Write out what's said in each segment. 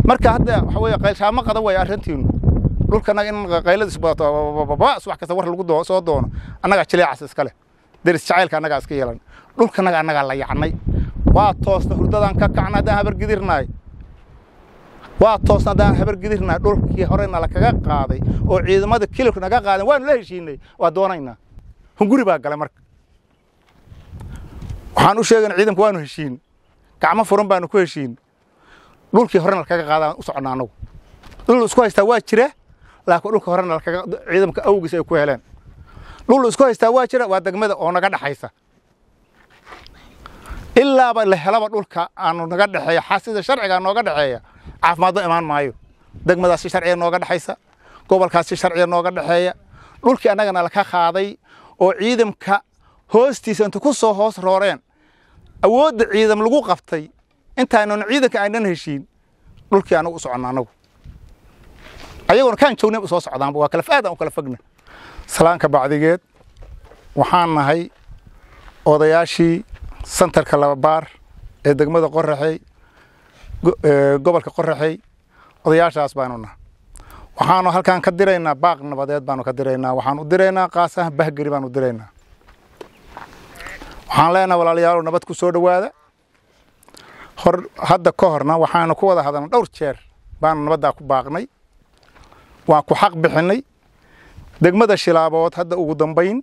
marka hadda waxa weeye qaylshaamo qadan way arrintiinu dhulkana in qaylada isbaato wax kasta war lagu soo doono annaga jileecas iska leh deris jacaylka annaga iska yeelan dhulkana annaga la yacnay waa toosna hurdadan ka kacnaa habar gidirnaay waa toosna daan habar gidirnaay dhulkii horena la kaga qaaday oo ciidamada kilibka naga qaadan waan la heshiinay waa doonaynaa hunguri baa galay marka waxaan u sheegnay ciidanku waanu heshiin gacmo furan baanu ku heshiin dhulkii horena la kaga qaadan u soconaa anagu dhul isku haystaa waa jira laakiin dhulka horena la kaga ciidanka awgiis ay ku heleen dhul isku haystaa waa jira waa degmada oo naga dhaxaysa ilaa ba la helaba dhulka aanu naga dhaxeeyo xasida sharciga nooga dhaxeeya caafimaadba imaan maayo degmadaasi sharciga nooga dhaxaysa gobolkaasi sharciga nooga dhaxeeya dhulkii annagana la ka qaaday oo ciidanka hoostiisa inta ku soo hoos rooreen awoodda ciidan lagu qabtay intaannu ciidanka aynan heshiin dhulkii anagu u soconnaa anagu ayaguna kaan joognay u soo socdaanba waa kala faadaan u kala fogna salaanka bacdigeed waxaan nahay odayaashii santarka Lababaar ee degmada Qoraxay gobolka Qoraxay odayaashaas baanu nahay waxaanu halkaan ka diraynaa baaq nabadeed baanu ka diraynaa waxaan u diraynaa qaasaha bahgari baanu diraynaa waxaan leenahay walaalayaal nabad ku soo dhawaada hadda ka horna waxaanu ku wada hadalnay dhowr jeer baanu nabadda ku baaqnay waan ku xaq bixinay degmada Shilaabood hadda ugu dambeyn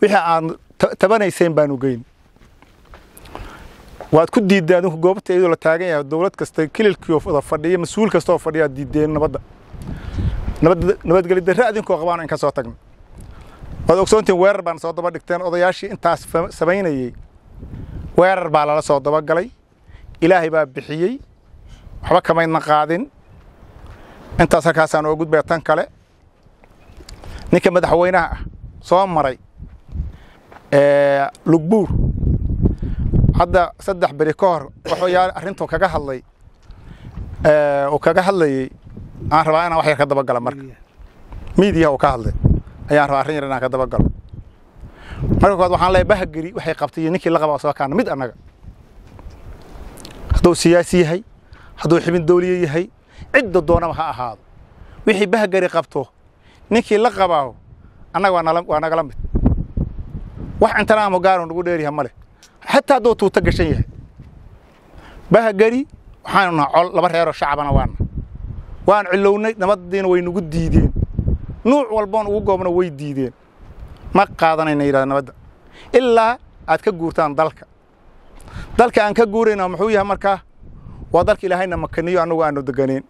wixii aan tabanayseen baanu geyn waad ku diideen adinku goobta iyadoo la taagan yahay dawlad kasta kililkii oo fadhiya mas'uul kasta oo fadhiya diideen nabadgelyo darro adinkoo qabaan in ka soo tagno waad ogsoontiin weerar baan soo daba dhigteen odayaashii intaas sameynayay weerar baa lala soo daba galay ilaahay baa bixiyay waxba kamaydna qaadin intaas halkaasaan oo gudbay tan kale ninka madaxweynaha soo maray lugbuur hadda 3 bari ka hor wuxuu yaar arrintu kaga hadlay oo kaga hadlayay aan rabaa inaan wax yar ka daba galo marka media oo ka hadlay ayaan rabaa arrin yar inaan ka daba galo marka waxaan leeyahay bahgari waxay qabtay ninkii la qabaa soo kaana mid annaga hadduu siyaasi yahay hadduu xibin dawliye yahay cidda doonaba ha ahaado wixii bahgari qabto ninkii la qabaa annaga waa nagala mid wax intana ma gaaro nagu dheeriyahay male حتى دو توتقشين بهجري وحنا عل لبر هيرو شعبنا وان علوني نمدين وينو ديدين نوع والبون وقومنا ويديدين ما قادنا نيرا نبدا إلا أتك جورتان دلك أنك جورينا محويها مركا وذلك إلهينا مكنيو أنو دقنين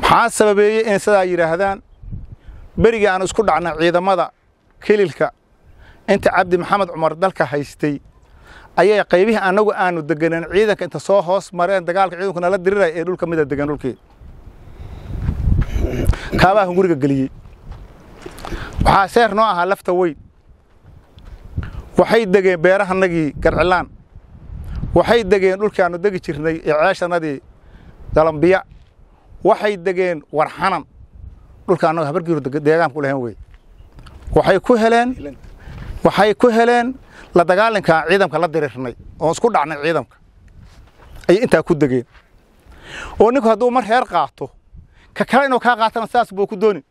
حاسة ببي إن سدا يرهدان برجع أنا أسكت عنا عيدا ماذا كليلك أنت عبد محمد عمر دلك هايستي أيه قيبيه أنو دقنين عيدك أنت صاحوس مرين دقالك عيدك أنا لا دري يقول لك ميدا دقنول كي كابا هنقولك قليل وحاسير نوعها لفته وين وحيد دقين بيرها نجي كرعلان وحيد دقين نقول كانوا دقي شرني عاش نادي دلمبيع وحيد دقين ورحنان نقول كانوا هبرجوا دقيقان كلهم وين waxay ku heleen la dagaalanka ciidanka la dirirnay oo isku dhacnay ciidanka ay inta ku dageen oo ninku haduu mar heer qaato ka kale inuu ka qaatana saas buu ku dooni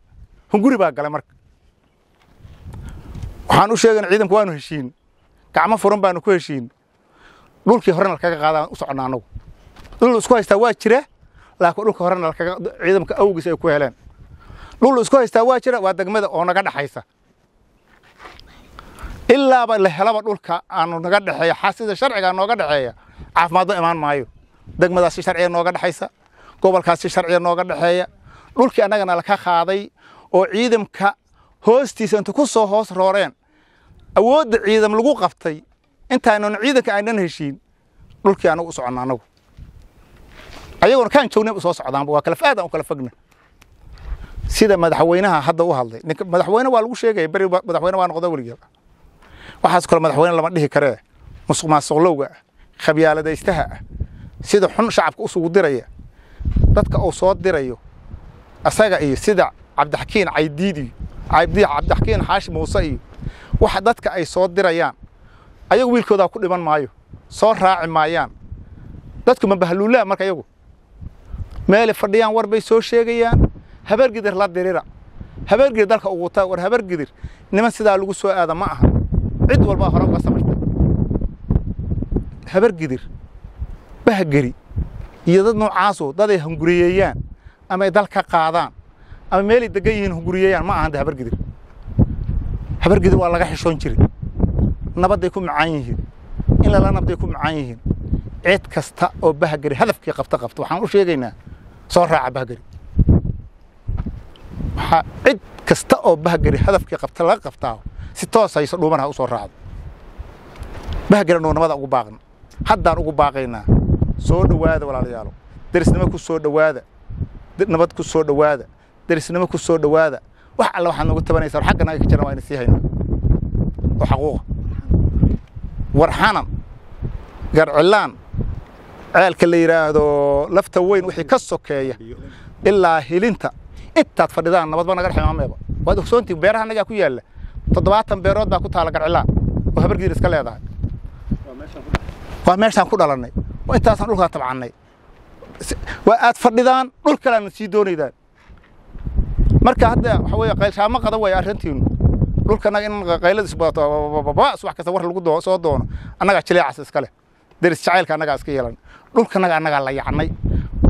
hunguri baa galay marka waxaan u sheegnay ciidanku waanu heshiin gacmo furan baanu ku heshiin dhulkii horena la kaga qaadan u soconaa anagu dhul isku haystaa waa jira laakiin dhulka horena la kaga ciidanka awgiis ay ku heleen dhul isku haystaa waa jira waa degmada oo naga dhaxaysa إلا ba la helaba dhulka aanu naga dhaxeeyo xasida sharciga nooga dhaxeeya caafimaadba imaan maayo degmadaasi sharciga nooga dhaxaysa gobolkaasi sharciga nooga dhaxeeya dhulkii annagana la ka qaaday oo ciidanka hoostiisa inta ku soo hoos rooreen awoodda ciidan lagu qabtay intaannu ciidanka aynan heshiin dhulkii anagu u soconnaa anagu ayaguna kaan joognay u soo socdaanba waa kala faadaan u kala fogna sida madaxweynaha hadda u hadlay madaxweyne waa lagu sheegay bari madaxweyne waa noqday waligeed waxaas kale madaxweyne lama dhihi kare musuqmaasuqlowga khabyaaladaystaha sida xun shacabka u soo diraya dadka oo soo dirayo asaga iyo sida Cabdixakiin Caydiidi Cabdixakiin Haashim Muuse iyo waxa dadka ay soo dirayaan ayagu wiilkooda ku dhiman maayo soo raaci maayaan dadku ma bahluulaa marka ayagu meel fadhiyaan war bay soo sheegayaan habar gidir la dirira habar gidir dalka ugu taa war habar gidir niman sidaa lagu soo aada ma aha cid walba hore uga samirta habar gidir bahgari iyo dad noocaas oo dad ay hunguriyayaan ama ay dalka qaadaan ama meel ay degan yihiin hunguriyayaan ma aha habar gidir waa laga xishoon jiray nabad ay ku macaan yihiin in la nabad ay ku macaan yihiin cid kasta oo bahgari hadafkii qabta waxaan u sheegaynaa soo raaca bahgari waxa cid kasta oo bahgari hadafkii qabta laga qabtaa si toos ah dhuumanaha u soo raacdo bahgari nabada ugu baaqna haddaan ugu baaqaynaa soo dhawaada walaalayaal darisnimo ku soo dhawaada nabad ku soo dhawaada darisnimo ku soo dhawaada wax alla waxaan ugu tabanaysaa xaqna ay ka jiraan waa in si hayno oo xaquuq warxanan garcilaan ceelka la yiraahdo lafta weyn wixii ka sokeeya ilaa hilinta intaad fadhidaan nabadba naga ximaameeba waad ogsoontii beeraha naga ku yaala 70 beerood baa ku taala garcilaan oo habar gidir iska leedahay waa meeshaan ku dhalanay waa intaasaan dhulka tabcanay waa aad fadhidaan dhul kale aan sii doonaydaan marka hadda waxa weeye qaylshaamo qadan way arrintiinu dhulka naga in qayladiis baato wax kasta war lagu soo doono annaga jileecas iska leh daris jacaylka annaga iska yeelan dhulka naga annaga la yacnay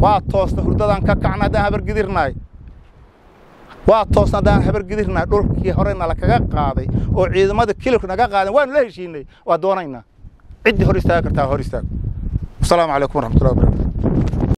waa toosna hurdadan ka kacna hadaan habar gidirnaay waa toosna hadaan habar gidirnaay dhulkii horena la kaga qaaday oo ciidamada kilibka naga qaadan waan la heshiinay waa doonaynaa cid hor istaag kartaa hor istaag. Assalaamu alaykum warahmatullahi wabarakatuh.